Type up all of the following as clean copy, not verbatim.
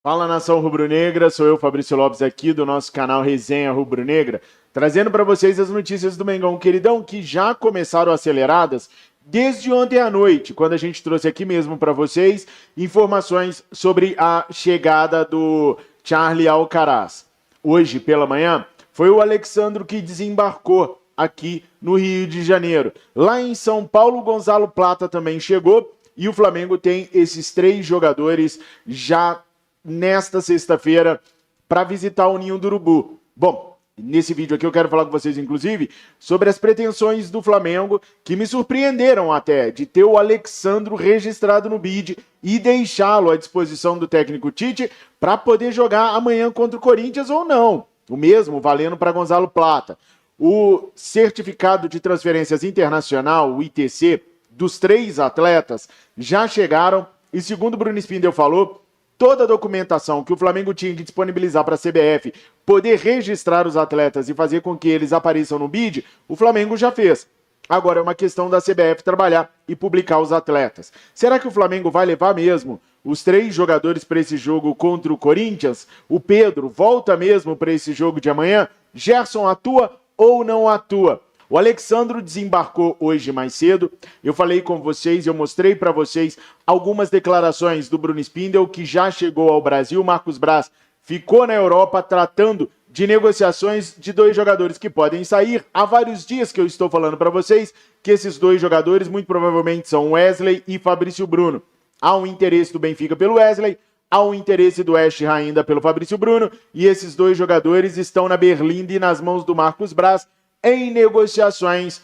Fala, nação rubro-negra, sou eu, Fabrício Lopes, aqui do nosso canal Resenha Rubro-Negra, trazendo para vocês as notícias do Mengão Queridão, que já começaram aceleradas desde ontem à noite, quando a gente trouxe aqui mesmo para vocês informações sobre a chegada do Charlie Alcaraz. Hoje, pela manhã, foi o Alexandro que desembarcou aqui no Rio de Janeiro. Lá em São Paulo, Gonzalo Plata também chegou e o Flamengo tem esses 3 jogadores já nesta sexta-feira para visitar o Ninho do Urubu. Bom, nesse vídeo aqui eu quero falar com vocês, inclusive, sobre as pretensões do Flamengo, que me surpreenderam até, de ter o Alexandro registrado no BID e deixá-lo à disposição do técnico Tite para poder jogar amanhã contra o Corinthians ou não. O mesmo valendo para Gonzalo Plata. O certificado de transferências internacional, o ITC, dos 3 atletas já chegaram e, segundo o Bruno Spindel falou, toda a documentação que o Flamengo tinha de disponibilizar para a CBF poder registrar os atletas e fazer com que eles apareçam no BID, o Flamengo já fez. Agora é uma questão da CBF trabalhar e publicar os atletas. Será que o Flamengo vai levar mesmo os 3 jogadores para esse jogo contra o Corinthians? O Pedro volta mesmo para esse jogo de amanhã? Gerson atua ou não atua? O Alexandro desembarcou hoje mais cedo. Eu falei com vocês, eu mostrei para vocês algumas declarações do Bruno Spindel, que já chegou ao Brasil. Marcos Braz ficou na Europa tratando de negociações de 2 jogadores que podem sair. Há vários dias que eu estou falando para vocês que esses 2 jogadores muito provavelmente são Wesley e Fabrício Bruno. Há um interesse do Benfica pelo Wesley, há um interesse do West Ham ainda pelo Fabrício Bruno, e esses 2 jogadores estão na Berlinde e nas mãos do Marcos Braz em negociações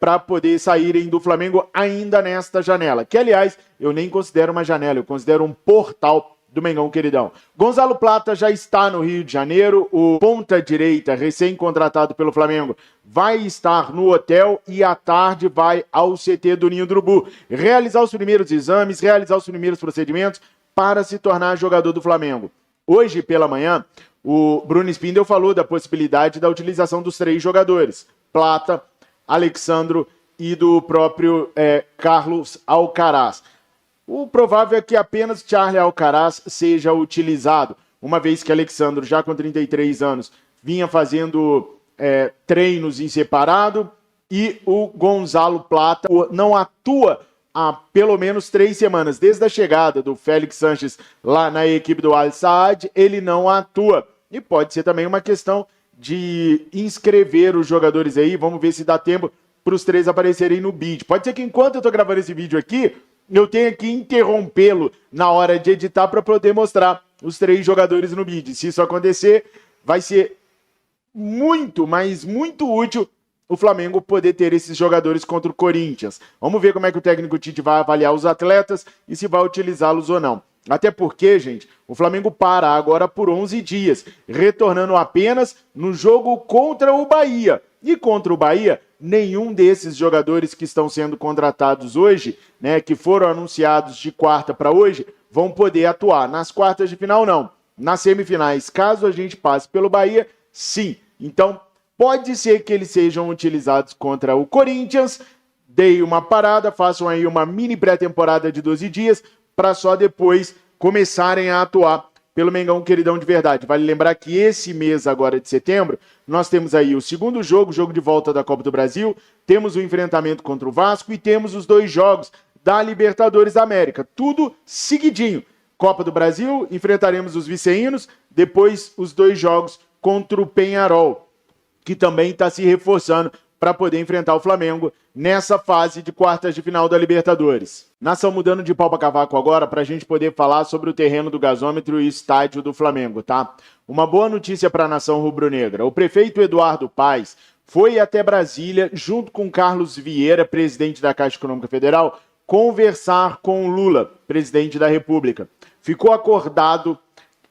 para poder saírem do Flamengo ainda nesta janela, que aliás eu nem considero uma janela, eu considero um portal do Mengão Queridão. Gonzalo Plata já está no Rio de Janeiro, o ponta direita recém-contratado pelo Flamengo vai estar no hotel e à tarde vai ao CT do Ninho do Urubu realizar os primeiros exames, realizar os primeiros procedimentos para se tornar jogador do Flamengo. Hoje pela manhã, o Bruno Spindel falou da possibilidade da utilização dos 3 jogadores, Plata, Alexandro e do próprio Carlos Alcaraz. O provável é que apenas Charlie Alcaraz seja utilizado, uma vez que Alexandro, já com 33 anos, vinha fazendo treinos em separado e o Gonzalo Plata não atua há pelo menos 3 semanas. Desde a chegada do Félix Sanches lá na equipe do Al Saad, ele não atua. E pode ser também uma questão de inscrever os jogadores aí. Vamos ver se dá tempo para os 3 aparecerem no BID. Pode ser que enquanto eu estou gravando esse vídeo aqui, eu tenha que interrompê-lo na hora de editar para poder mostrar os 3 jogadores no BID. Se isso acontecer, vai ser muito, mas muito útil o Flamengo poder ter esses jogadores contra o Corinthians. Vamos ver como é que o técnico Tite vai avaliar os atletas e se vai utilizá-los ou não. Até porque, gente, o Flamengo para agora por 11 dias, retornando apenas no jogo contra o Bahia. E contra o Bahia, nenhum desses jogadores que estão sendo contratados hoje, né, que foram anunciados de quarta para hoje, vão poder atuar. Nas quartas de final, não. Nas semifinais, caso a gente passe pelo Bahia, sim. Então, pode ser que eles sejam utilizados contra o Corinthians. Dei uma parada, façam aí uma mini pré-temporada de 12 dias, para só depois começarem a atuar pelo Mengão Queridão de verdade. Vale lembrar que esse mês agora de setembro, nós temos aí o segundo jogo, jogo de volta da Copa do Brasil, temos o enfrentamento contra o Vasco e temos os 2 jogos da Libertadores da América. Tudo seguidinho. Copa do Brasil, enfrentaremos os viceínos, depois os 2 jogos contra o Peñarol, que também está se reforçando para poder enfrentar o Flamengo nessa fase de quartas de final da Libertadores. Nação, mudando de pau para cavaco agora para a gente poder falar sobre o terreno do gasômetro e estádio do Flamengo, tá? Uma boa notícia para a nação rubro-negra. O prefeito Eduardo Paes foi até Brasília, junto com Carlos Vieira, presidente da Caixa Econômica Federal, conversar com Lula, presidente da República. Ficou acordado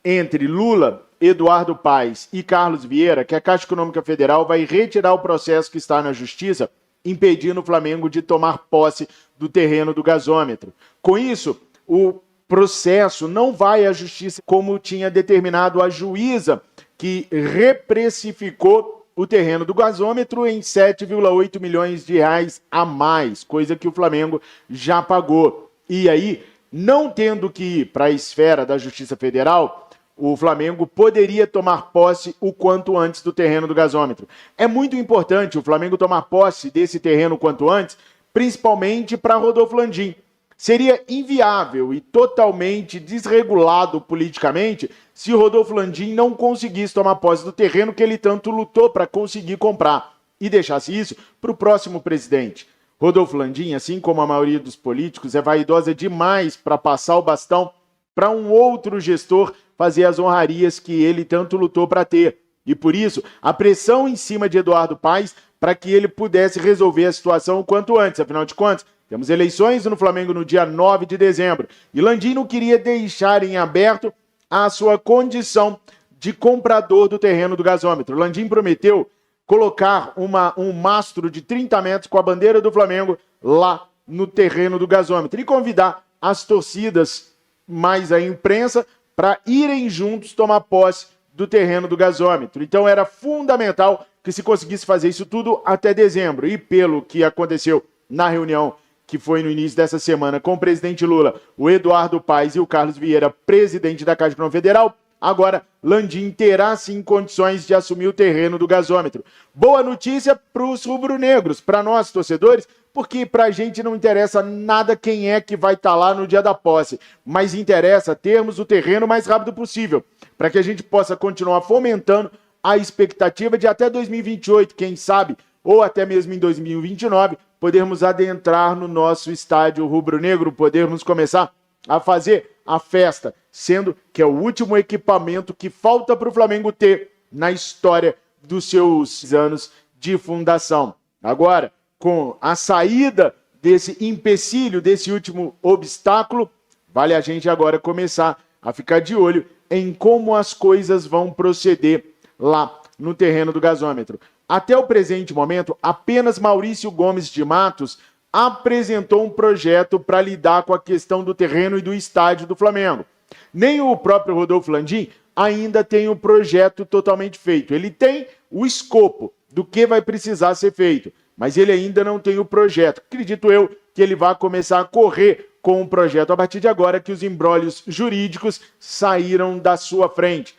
entre Lula, Eduardo Paes e Carlos Vieira que a Caixa Econômica Federal vai retirar o processo que está na Justiça, impedindo o Flamengo de tomar posse do terreno do gasômetro. Com isso, o processo não vai à Justiça como tinha determinado a juíza, que reprecificou o terreno do gasômetro em 7,8 milhões de reais a mais, coisa que o Flamengo já pagou. E aí, não tendo que ir para a esfera da Justiça Federal, o Flamengo poderia tomar posse o quanto antes do terreno do gasômetro. É muito importante o Flamengo tomar posse desse terreno o quanto antes, principalmente para Rodolfo Landim. Seria inviável e totalmente desregulado politicamente se Rodolfo Landim não conseguisse tomar posse do terreno que ele tanto lutou para conseguir comprar e deixasse isso para o próximo presidente. Rodolfo Landim, assim como a maioria dos políticos, é vaidosa demais para passar o bastão para um outro gestor fazer as honrarias que ele tanto lutou para ter. E por isso, a pressão em cima de Eduardo Paes para que ele pudesse resolver a situação o quanto antes. Afinal de contas, temos eleições no Flamengo no dia 9 de dezembro. E Landim não queria deixar em aberto a sua condição de comprador do terreno do gasômetro. Landim prometeu colocar um mastro de 30 metros com a bandeira do Flamengo lá no terreno do gasômetro e convidar as torcidas mais a imprensa para irem juntos tomar posse do terreno do gasômetro. Então era fundamental que se conseguisse fazer isso tudo até dezembro. E pelo que aconteceu na reunião que foi no início dessa semana com o presidente Lula, o Eduardo Paes e o Carlos Vieira, presidente da Caixa Econômica Federal, agora Landim terá sim condições de assumir o terreno do gasômetro. Boa notícia para os rubro-negros, para nós torcedores, porque para a gente não interessa nada quem é que vai estar lá no dia da posse, mas interessa termos o terreno o mais rápido possível, para que a gente possa continuar fomentando a expectativa de até 2028, quem sabe, ou até mesmo em 2029, podermos adentrar no nosso estádio rubro-negro, podermos começar a fazer a festa, sendo que é o último equipamento que falta para o Flamengo ter na história dos seus anos de fundação. Agora, com a saída desse empecilho, desse último obstáculo, vale a gente agora começar a ficar de olho em como as coisas vão proceder lá no terreno do gasômetro. Até o presente momento, apenas Maurício Gomes de Matos apresentou um projeto para lidar com a questão do terreno e do estádio do Flamengo. Nem o próprio Rodolfo Landim ainda tem o projeto totalmente feito. Ele tem o escopo do que vai precisar ser feito, mas ele ainda não tem o projeto. Acredito eu que ele vai começar a correr com o projeto a partir de agora que os imbrólios jurídicos saíram da sua frente.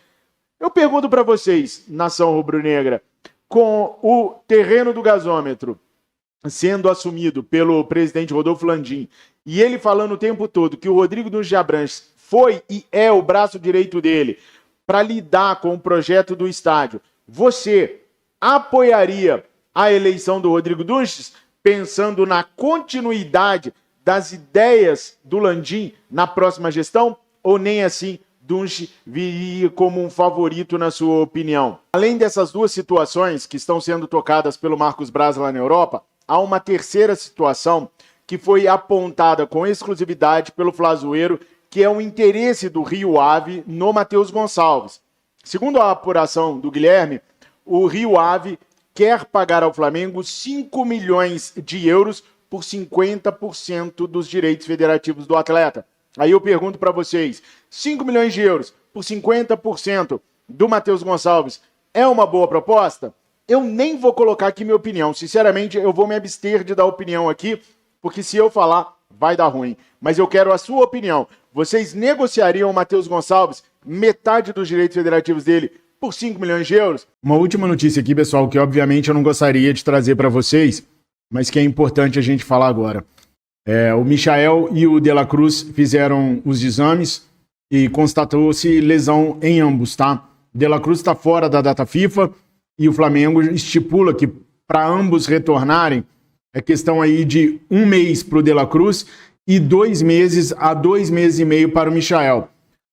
Eu pergunto para vocês, nação rubro-negra, com o terreno do gasômetro sendo assumido pelo presidente Rodolfo Landim e ele falando o tempo todo que o Rodrigo Dunches de Abranches foi e é o braço direito dele para lidar com o projeto do estádio, você apoiaria a eleição do Rodrigo Dunches pensando na continuidade das ideias do Landim na próxima gestão ou nem assim Dunches viria como um favorito na sua opinião? Além dessas duas situações que estão sendo tocadas pelo Marcos Braz lá na Europa, há uma terceira situação que foi apontada com exclusividade pelo Flazoeiro, que é o interesse do Rio Ave no Matheus Gonçalves. Segundo a apuração do Guilherme, o Rio Ave quer pagar ao Flamengo 5 milhões de euros por 50% dos direitos federativos do atleta. Aí eu pergunto para vocês, 5 milhões de euros por 50% do Matheus Gonçalves é uma boa proposta? Eu nem vou colocar aqui minha opinião. Sinceramente, eu vou me abster de dar opinião aqui, porque se eu falar, vai dar ruim. Mas eu quero a sua opinião. Vocês negociariam o Matheus Gonçalves, metade dos direitos federativos dele, por 5 milhões de euros? Uma última notícia aqui, pessoal, que obviamente eu não gostaria de trazer para vocês, mas que é importante a gente falar agora. O Michael e o De La Cruz fizeram os exames e constatou-se lesão em ambos, tá? De La Cruz está fora da data FIFA e o Flamengo estipula que para ambos retornarem é questão aí de 1 mês para o De La Cruz e 2 meses a 2 meses e meio para o Michael.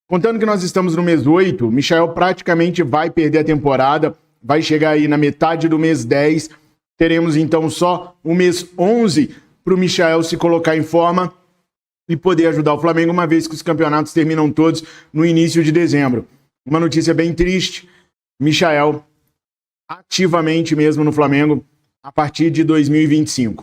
Contando que nós estamos no mês 8, o Michael praticamente vai perder a temporada, vai chegar aí na metade do mês 10, teremos então só o mês 11 para o Michael se colocar em forma e poder ajudar o Flamengo, uma vez que os campeonatos terminam todos no início de dezembro. Uma notícia bem triste, Michael ativamente mesmo no Flamengo a partir de 2025.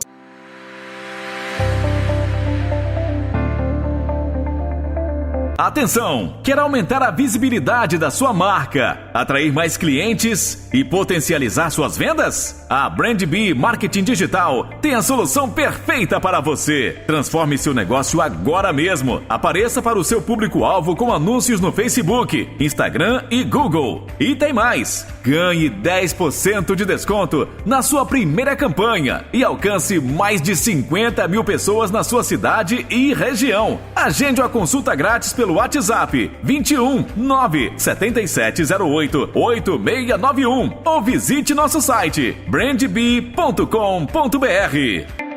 Atenção! Quer aumentar a visibilidade da sua marca, atrair mais clientes e potencializar suas vendas? A Brand Bee Marketing Digital tem a solução perfeita para você. Transforme seu negócio agora mesmo. Apareça para o seu público-alvo com anúncios no Facebook, Instagram e Google. E tem mais! Ganhe 10% de desconto na sua primeira campanha e alcance mais de 50 mil pessoas na sua cidade e região. Agende uma consulta grátis pelo WhatsApp 21 97708 8691 ou visite nosso site brandbee.com.br.